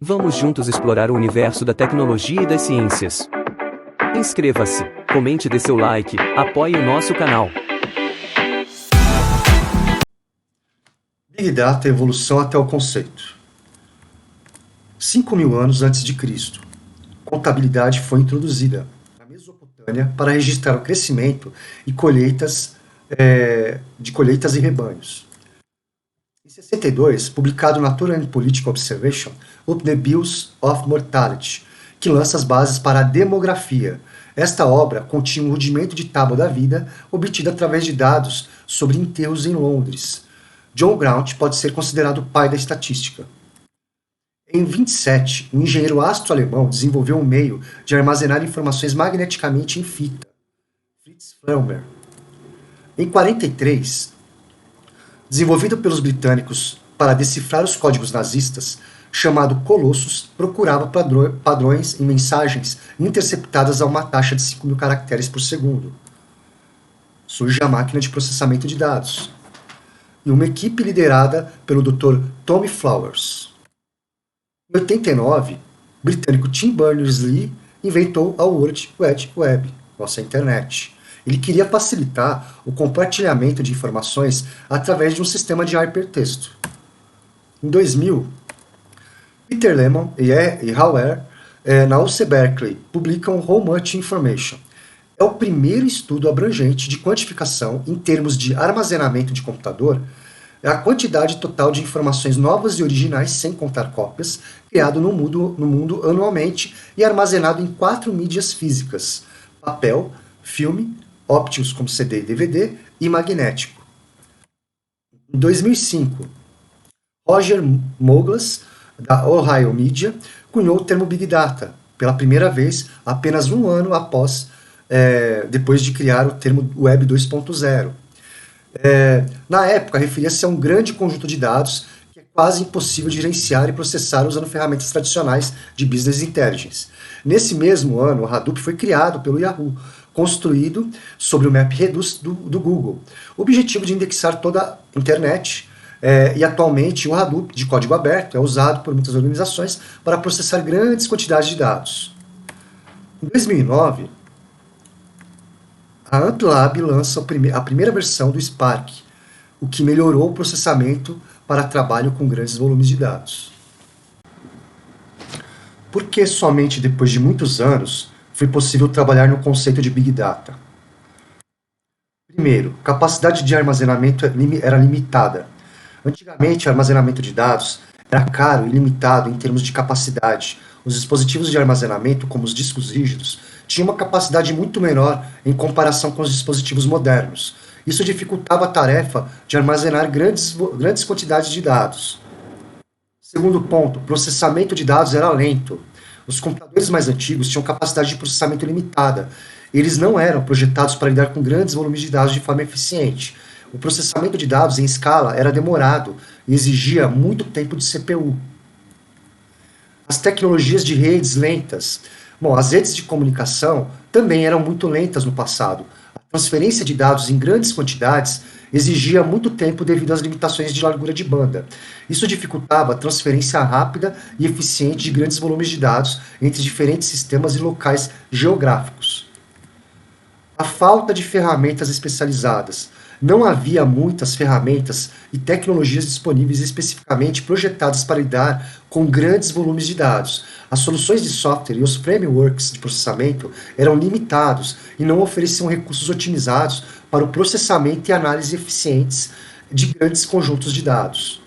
Vamos juntos explorar o universo da tecnologia e das ciências. Inscreva-se, comente, dê seu like, apoie o nosso canal. Big Data, evolução até o conceito. 5.000 anos antes de Cristo, contabilidade foi introduzida na Mesopotâmia para registrar o crescimento e colheitas e rebanhos. Em 62, publicado Natural and Political Observation of the Bills of Mortality, que lança as bases para a demografia. Esta obra continha um rudimento de tábua da vida obtida através de dados sobre enterros em Londres. John Grant pode ser considerado o pai da estatística. Em 27, um engenheiro astro-alemão desenvolveu um meio de armazenar informações magneticamente em fita, Fritz Fellmer. Em 43, desenvolvido pelos britânicos para decifrar os códigos nazistas, chamado Colossus, procurava padrões em mensagens interceptadas a uma taxa de 5.000 caracteres por segundo. Surge a máquina de processamento de dados e uma equipe liderada pelo Dr. Tommy Flowers. Em 89, o britânico Tim Berners-Lee inventou a World Wide Web, nossa internet. Ele queria facilitar o compartilhamento de informações através de um sistema de hipertexto. Em 2000, Peter Lemon e Hauer, na UC Berkeley, publicam How Much Information. É o primeiro estudo abrangente de quantificação em termos de armazenamento de computador, a quantidade total de informações novas e originais, sem contar cópias, criado no mundo anualmente e armazenado em 4 mídias físicas: papel, filme, ópticos como CD e DVD e magnético. Em 2005, Roger Mouglas, da Ohio Media, cunhou o termo Big Data, pela primeira vez apenas um ano depois de criar o termo Web 2.0. Na época, referia-se a um grande conjunto de dados que é quase impossível de gerenciar e processar usando ferramentas tradicionais de Business Intelligence. Nesse mesmo ano, o Hadoop foi criado pelo Yahoo, construído sobre o MapReduce do Google. O objetivo de indexar toda a internet, e atualmente o Hadoop, de código aberto, é usado por muitas organizações para processar grandes quantidades de dados. Em 2009, a AmpLab lança a primeira versão do Spark, o que melhorou o processamento para trabalho com grandes volumes de dados. Por que somente depois de muitos anos foi possível trabalhar no conceito de Big Data? Primeiro, a capacidade de armazenamento era limitada. Antigamente, o armazenamento de dados era caro e limitado em termos de capacidade. Os dispositivos de armazenamento, como os discos rígidos, tinham uma capacidade muito menor em comparação com os dispositivos modernos. Isso dificultava a tarefa de armazenar grandes quantidades de dados. Segundo ponto, o processamento de dados era lento. Os computadores mais antigos tinham capacidade de processamento limitada. Eles não eram projetados para lidar com grandes volumes de dados de forma eficiente. O processamento de dados em escala era demorado e exigia muito tempo de CPU. As tecnologias de redes lentas. As redes de comunicação também eram muito lentas no passado. A transferência de dados em grandes quantidades exigia muito tempo devido às limitações de largura de banda. Isso dificultava a transferência rápida e eficiente de grandes volumes de dados entre diferentes sistemas e locais geográficos. A falta de ferramentas especializadas. Não havia muitas ferramentas e tecnologias disponíveis especificamente projetadas para lidar com grandes volumes de dados. As soluções de software e os frameworks de processamento eram limitados e não ofereciam recursos otimizados para o processamento e análise eficientes de grandes conjuntos de dados.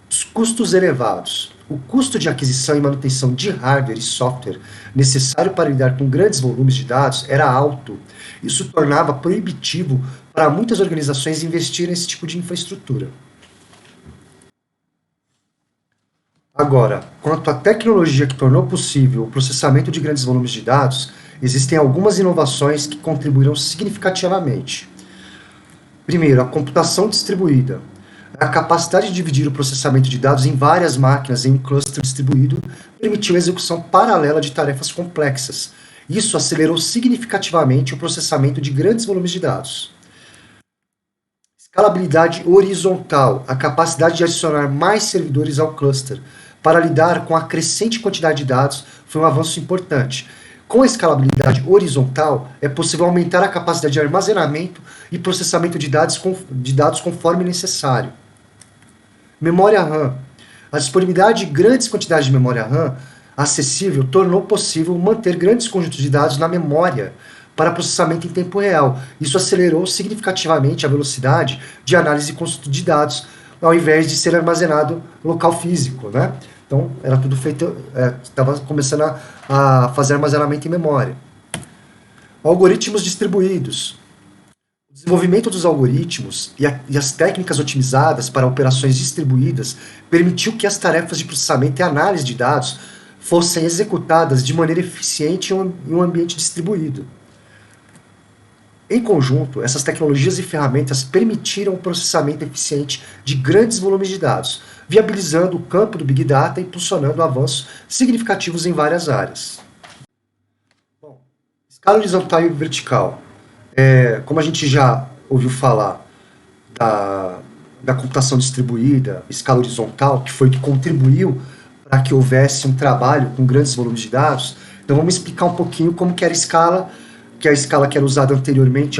Os custos elevados. O custo de aquisição e manutenção de hardware e software necessário para lidar com grandes volumes de dados era alto. Isso tornava proibitivo para muitas organizações investirem nesse tipo de infraestrutura. Agora, quanto à tecnologia que tornou possível o processamento de grandes volumes de dados, existem algumas inovações que contribuíram significativamente. Primeiro, a computação distribuída. A capacidade de dividir o processamento de dados em várias máquinas em um cluster distribuído permitiu a execução paralela de tarefas complexas. Isso acelerou significativamente o processamento de grandes volumes de dados. Escalabilidade horizontal, a capacidade de adicionar mais servidores ao cluster, para lidar com a crescente quantidade de dados foi um avanço importante. Com a escalabilidade horizontal, é possível aumentar a capacidade de armazenamento e processamento de dados conforme necessário. Memória RAM. A disponibilidade de grandes quantidades de memória RAM acessível tornou possível manter grandes conjuntos de dados na memória para processamento em tempo real. Isso acelerou significativamente a velocidade de análise e consulta de dados, ao invés de ser armazenado no local físico, né? Então, era tudo feito, estava começando a fazer armazenamento em memória. Algoritmos distribuídos. O desenvolvimento dos algoritmos e as técnicas otimizadas para operações distribuídas permitiu que as tarefas de processamento e análise de dados fossem executadas de maneira eficiente em um ambiente distribuído. Em conjunto, essas tecnologias e ferramentas permitiram o processamento eficiente de grandes volumes de dados, viabilizando o campo do Big Data e impulsionando avanços significativos em várias áreas. Bom, escala horizontal e vertical. Como a gente já ouviu falar da computação distribuída, escala horizontal, que foi o que contribuiu para que houvesse um trabalho com grandes volumes de dados, então vamos explicar um pouquinho como que era a escala que era usada antigamente,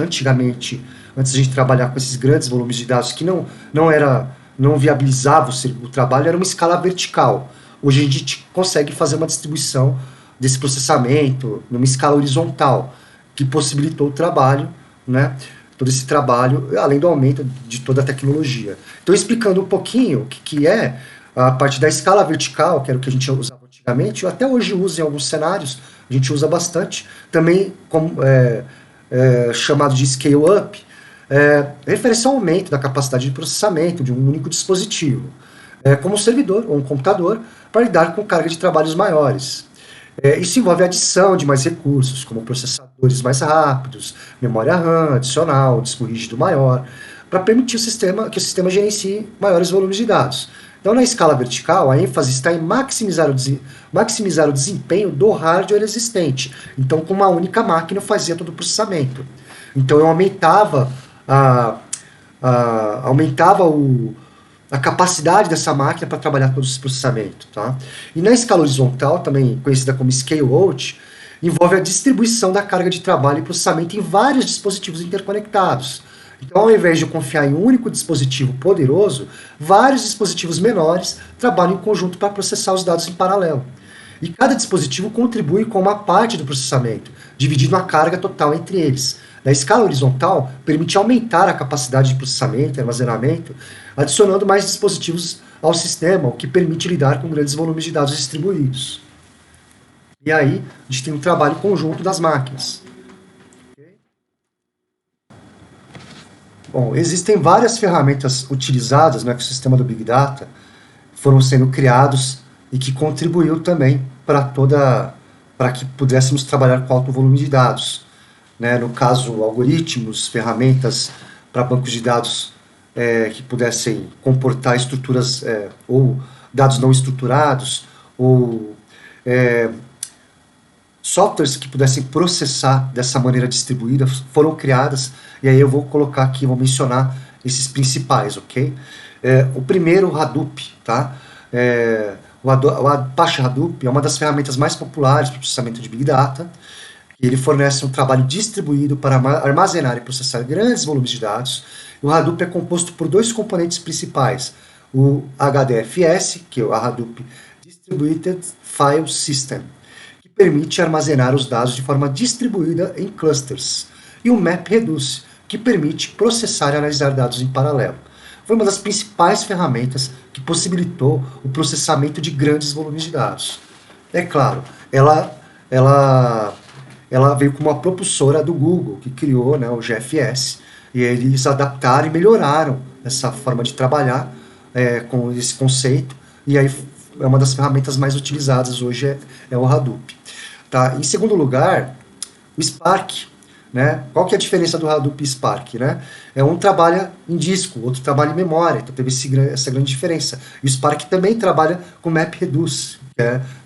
antes de a gente trabalhar com esses grandes volumes de dados, que não viabilizava o trabalho, era uma escala vertical. Hoje a gente consegue fazer uma distribuição desse processamento numa escala horizontal, que possibilitou o trabalho, né? Todo esse trabalho, além do aumento de toda a tecnologia. Então, explicando um pouquinho o que é a parte da escala vertical, que era o que a gente usava antigamente, eu até hoje uso em alguns cenários, a gente usa bastante, também chamado de scale up, refere-se ao aumento da capacidade de processamento de um único dispositivo, como um servidor ou um computador, para lidar com carga de trabalhos maiores. Isso envolve a adição de mais recursos, como processadores mais rápidos, memória RAM adicional, disco rígido maior, para permitir que o sistema gerencie maiores volumes de dados. Então, na escala vertical, a ênfase está em maximizar o desempenho do hardware existente. Então, com uma única máquina, eu fazia todo o processamento. Então, eu aumentava a capacidade dessa máquina para trabalhar todo esse processamento. Tá? E na escala horizontal, também conhecida como scale out, envolve a distribuição da carga de trabalho e processamento em vários dispositivos interconectados. Então, ao invés de eu confiar em um único dispositivo poderoso, vários dispositivos menores trabalham em conjunto para processar os dados em paralelo. E cada dispositivo contribui com uma parte do processamento, dividindo a carga total entre eles. Na escala horizontal, permite aumentar a capacidade de processamento e armazenamento, adicionando mais dispositivos ao sistema, o que permite lidar com grandes volumes de dados distribuídos. E aí, a gente tem um trabalho conjunto das máquinas. Bom, existem várias ferramentas utilizadas no ecossistema do Big Data, foram sendo criados e que contribuiu também para que pudéssemos trabalhar com alto volume de dados. Né? No caso, algoritmos, ferramentas para bancos de dados que pudessem comportar estruturas ou dados não estruturados, ou softwares que pudessem processar dessa maneira distribuída foram criadas, e aí eu vou colocar aqui, vou mencionar esses principais, ok? O primeiro, o Hadoop, tá? O Apache Hadoop é uma das ferramentas mais populares para o processamento de Big Data, e ele fornece um trabalho distribuído para armazenar e processar grandes volumes de dados. O Hadoop é composto por dois componentes principais, o HDFS, que é o Hadoop Distributed File System, permite armazenar os dados de forma distribuída em clusters, e o MapReduce, que permite processar e analisar dados em paralelo. Foi uma das principais ferramentas que possibilitou o processamento de grandes volumes de dados. É claro, ela veio como uma propulsora do Google, que criou, né, o GFS, e eles adaptaram e melhoraram essa forma de trabalhar com esse conceito, e aí é uma das ferramentas mais utilizadas hoje é o Hadoop. Tá? Em segundo lugar, o Spark. Né? Qual que é a diferença do Hadoop e Spark? Né? Um trabalha em disco, outro trabalha em memória, então teve essa grande diferença. E o Spark também trabalha com MapReduce,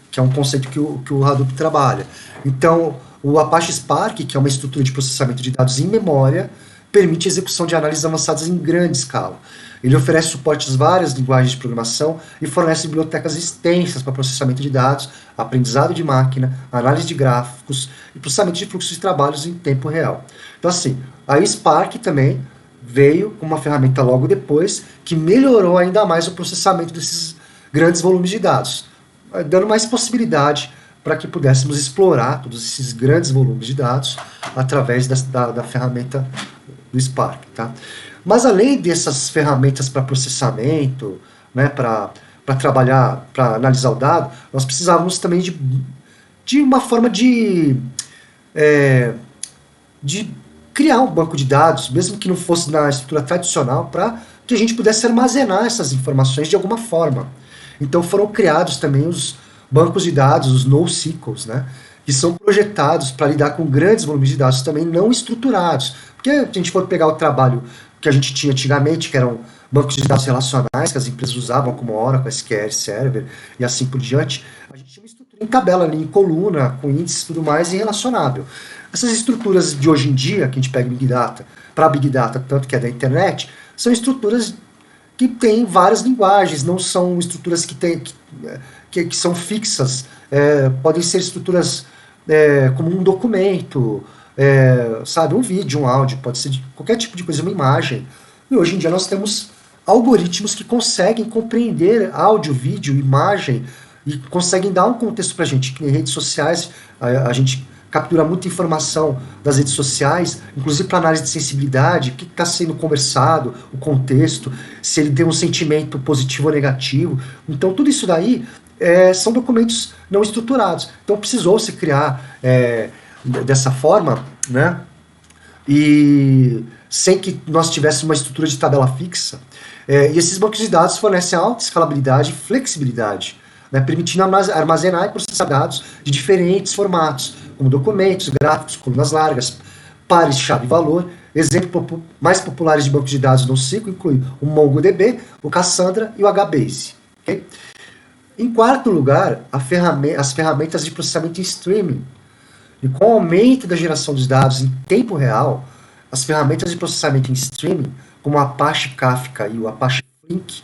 que é um conceito que o Hadoop trabalha. Então, o Apache Spark, que é uma estrutura de processamento de dados em memória, permite a execução de análises avançadas em grande escala. Ele oferece suporte às várias linguagens de programação e fornece bibliotecas extensas para processamento de dados, aprendizado de máquina, análise de gráficos e processamento de fluxos de trabalhos em tempo real. Então, assim, a Spark também veio com uma ferramenta logo depois que melhorou ainda mais o processamento desses grandes volumes de dados, dando mais possibilidade para que pudéssemos explorar todos esses grandes volumes de dados através da ferramenta do Spark. Tá? Mas além dessas ferramentas para processamento, né, para trabalhar, para analisar o dado, nós precisávamos também de uma forma de criar um banco de dados, mesmo que não fosse na estrutura tradicional, para que a gente pudesse armazenar essas informações de alguma forma. Então foram criados também os bancos de dados, os NoSQLs, né, que são projetados para lidar com grandes volumes de dados também não estruturados. Porque se a gente for pegar o trabalho que a gente tinha antigamente, que eram bancos de dados relacionais, que as empresas usavam como Oracle, SQL Server e assim por diante, a gente tinha uma estrutura em tabela ali, em coluna, com índices e tudo mais, e relacionável. Essas estruturas de hoje em dia, que a gente pega Big Data, para Big Data, tanto que é da internet, são estruturas que têm várias linguagens, não são estruturas que são fixas, podem ser estruturas como um documento, sabe, um vídeo, um áudio, pode ser de qualquer tipo de coisa, uma imagem. E hoje em dia nós temos algoritmos que conseguem compreender áudio, vídeo, imagem e conseguem dar um contexto para a gente. Que em redes sociais a gente captura muita informação das redes sociais, inclusive para análise de sensibilidade, o que está sendo conversado, o contexto, se ele tem um sentimento positivo ou negativo. Então tudo isso daí são documentos não estruturados. Então precisou se criar dessa forma, né? E sem que nós tivéssemos uma estrutura de tabela fixa. E esses bancos de dados fornecem alta escalabilidade e flexibilidade, né, permitindo armazenar e processar dados de diferentes formatos, como documentos, gráficos, colunas largas, pares chave-valor. Exemplos mais populares de bancos de dados no NoSQL incluem o MongoDB, o Cassandra e o HBase. Okay? Em quarto lugar, as ferramentas de processamento em streaming. E com o aumento da geração dos dados em tempo real, as ferramentas de processamento em streaming, como o Apache Kafka e o Apache Flink,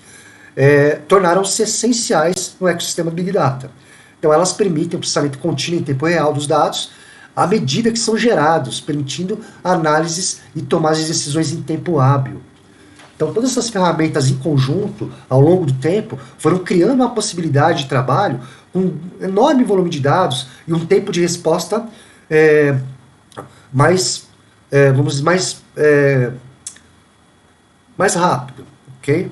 tornaram-se essenciais no ecossistema Big Data. Então elas permitem o processamento contínuo em tempo real dos dados à medida que são gerados, permitindo análises e tomadas de decisões em tempo hábil. Então todas essas ferramentas em conjunto, ao longo do tempo, foram criando uma possibilidade de trabalho com um enorme volume de dados e um tempo de resposta mais rápido, ok?